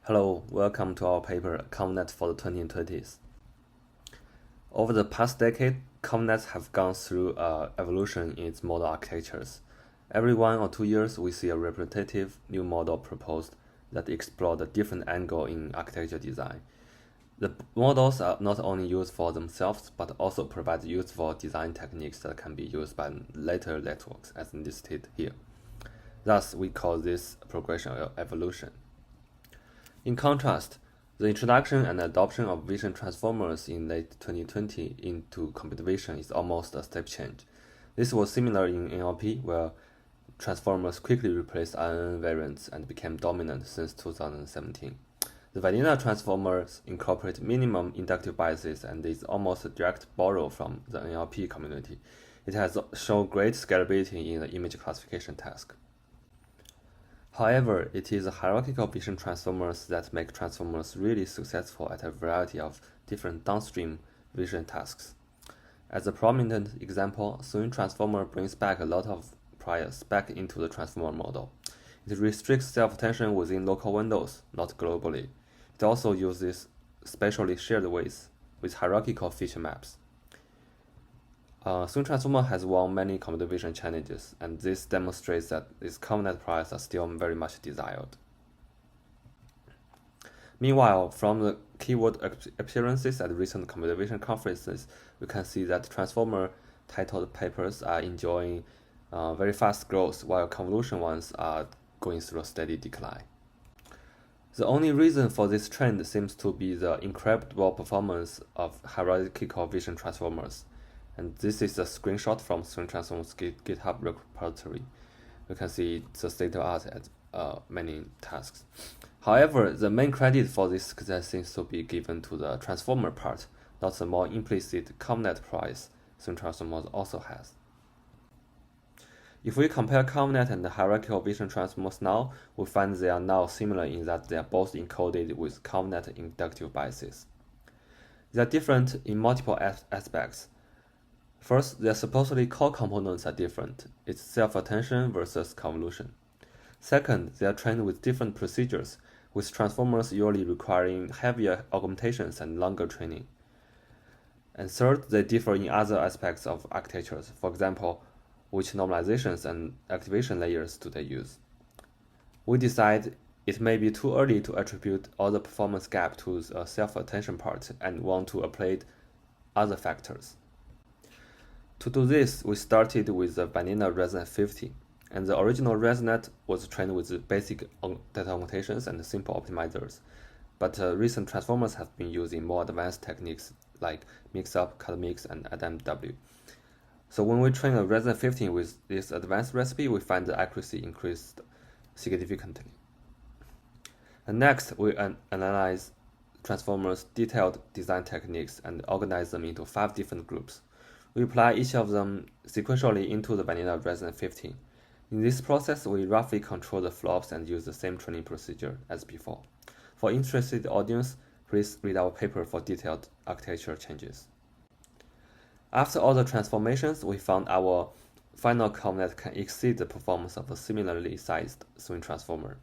Hello, welcome to our paper ConvNet for the 2020s. Over the past decade, ConvNets have gone through evolution in its model architectures. Every 1 or 2 years, we see a representative new model proposed that explore the different angle in architecture design. The models are not only used for themselves, but also provide useful design techniques that can be used by later networks, as listed here. Thus, we call this progression or evolution. In contrast, the introduction and adoption of vision transformers in late 2020 into computer vision is almost a step change. This was similar in NLP, where transformers quickly replaced RNN variants and became dominant since 2017. The vanilla transformers incorporate minimum inductive biases and is almost a direct borrow from the NLP community. It has shown great scalability in the image classification task. However, it is hierarchical vision transformers that make transformers really successful at a variety of different downstream vision tasks. As a prominent example, Swin Transformer brings back a lot of priors back into the transformer model. It restricts self-attention within local windows, not globally. It also uses spatially shared weights with hierarchical feature maps. Swin Transformer has won many computer vision challenges, and this demonstrates that its ConvNet priors are still very much desired. Meanwhile, from the keyword appearances at recent computer vision conferences, we can see that transformer titled papers are enjoying very fast growth, while convolution ones are going through a steady decline. The only reason for this trend seems to be the incredible performance of hierarchical vision transformers. And this is a screenshot from Swin Transformers GitHub repository. You can see the state of art at many tasks. However, the main credit for this success seems to be given to the transformer part, not the more implicit ConvNet price Swin Transformers also has. If we compare ConvNet and the hierarchical vision transformers now, we find they are now similar in that they are both encoded with ConvNet inductive biases. They are different in multiple aspects. First, their supposedly core components are different. It's self-attention versus convolution. Second, they are trained with different procedures, with transformers usually requiring heavier augmentations and longer training. And third, they differ in other aspects of architectures. For example, which normalizations and activation layers do they use? We decide it may be too early to attribute all the performance gap to the self-attention part and want to apply other factors. To do this, we started with the vanilla ResNet 50, and the original ResNet was trained with basic data augmentations and simple optimizers, but recent transformers have been using more advanced techniques like mix-up, cut mix, and ADAMW. So when we train a ResNet 15 with this advanced recipe, we find the accuracy increased significantly. And next, we analyze transformers' detailed design techniques and organize them into 5 different groups. We apply each of them sequentially into the vanilla ResNet 15. In this process, we roughly control the flops and use the same training procedure as before. For interested audience, please read our paper for detailed architecture changes. After all the transformations, we found our final ConvNet can exceed the performance of a similarly sized Swin transformer.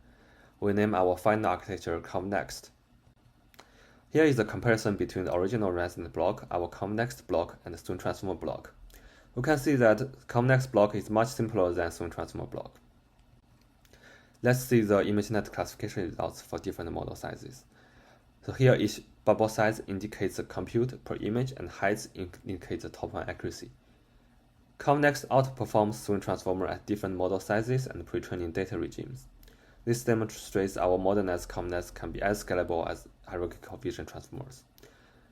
We name our final architecture ConvNeXt. Here is a comparison between the original ResNet block, our ConvNeXt block, and the Swin Transformer block. We can see that ConvNeXt block is much simpler than Swin Transformer block. Let's see the ImageNet classification results for different model sizes. So here each bubble size indicates the compute per image and height indicates the top line accuracy. ConvNeXt outperforms Swin Transformer at different model sizes and pre-training data regimes. This demonstrates our modernized ConvNets can be as scalable as hierarchical vision transformers.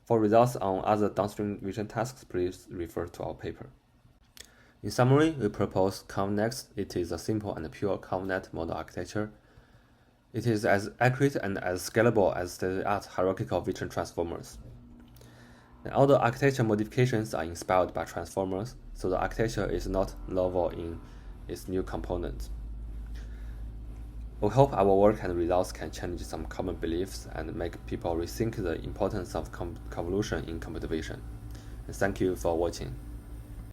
For results on other downstream vision tasks, please refer to our paper. In summary, we propose ConvNeXt. It is a simple and pure ConvNet model architecture. It is as accurate and as scalable as state-of-the-art hierarchical vision transformers. And all the architecture modifications are inspired by transformers, so the architecture is not novel in its new components. We hope our work and results can change some common beliefs and make people rethink the importance of convolution in computer vision. And thank you for watching.